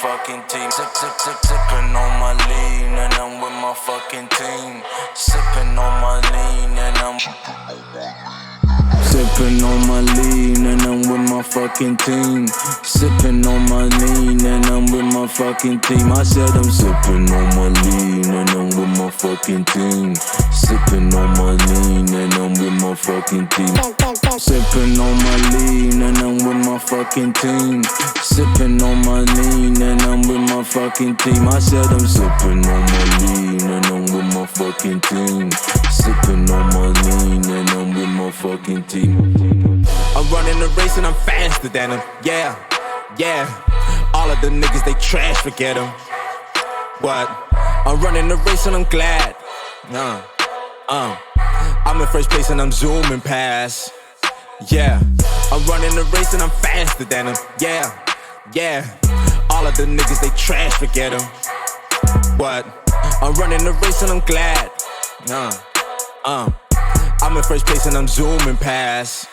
fucking team. Sipping on my lean and I'm with my fucking team. Sipping on my lean and I'm sipping on my lean and I'm with my fucking team. Sipping on my lean and I'm with my fucking team. I said I'm sipping on my lean and I'm with my fucking team. Sipping on my lean and I'm with my fucking team. Sipping on my lean and I'm with my fucking team. Sipping on my lean and I'm with my fucking team. I said I'm sipping on my lean and I'm with my fucking team. Sipping on my lean and I'm with my fucking team. I'm running the race and I'm faster than them. Yeah, yeah. All of the niggas, they trash, forget them. What? I'm running the race and I'm glad. I'm in first place and I'm zooming past. Yeah, I'm running the race and I'm faster than them. Yeah, yeah. All of the niggas, they trash, forget them. What? I'm running the race and I'm glad. I'm in first place and I'm zooming past.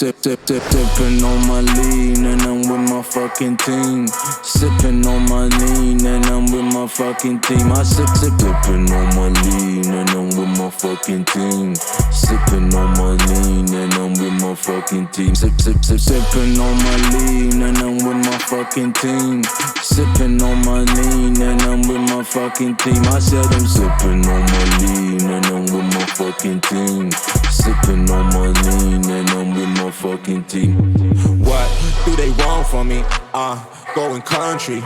Sipping on my lean and I'm with my fucking team. Sipping on my lean and I'm with my fucking team. I sipping on my lean and I'm with my fucking team. Sipping on my lean and I'm with my fucking team. Sipping on my lean and I'm with my fucking team. Sipping on my lean and I'm with my fucking team. I said I'm sipping on my lean and I'm with my fucking team. Sipping on my lean and I'm with my fucking team. What do they want from me? Going country.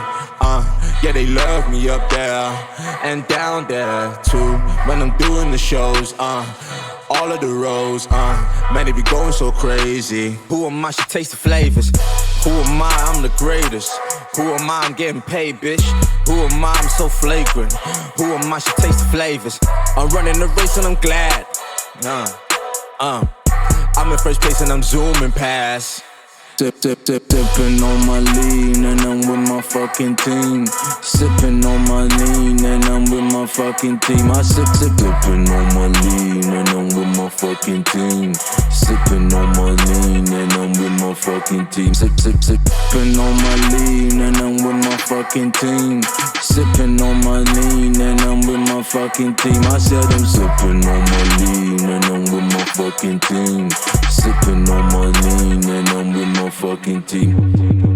Yeah, they love me up there and down there too. When I'm doing the shows, all of the roads, man, they be going so crazy. Who am I? Should taste the flavors. Who am I? I'm the greatest. Who am I? I'm getting paid, bitch. Who am I? I'm so flagrant. Who am I? Should taste the flavors. I'm running the race and I'm glad. I'm in first place and I'm zooming past. Sipping on my lean and I'm with my fucking team. Sipping on my lean and I'm with my fucking team. I sipping on my lean and I'm with my fucking team. Sipping on my lean and I'm with my fucking team. Sipping on my lean and I'm with my fucking team. Sipping on my lean and I'm with my fucking team. I said I'm sipping on my lean and I'm with my fucking team. Sipping on my lean and I'm with my fucking team.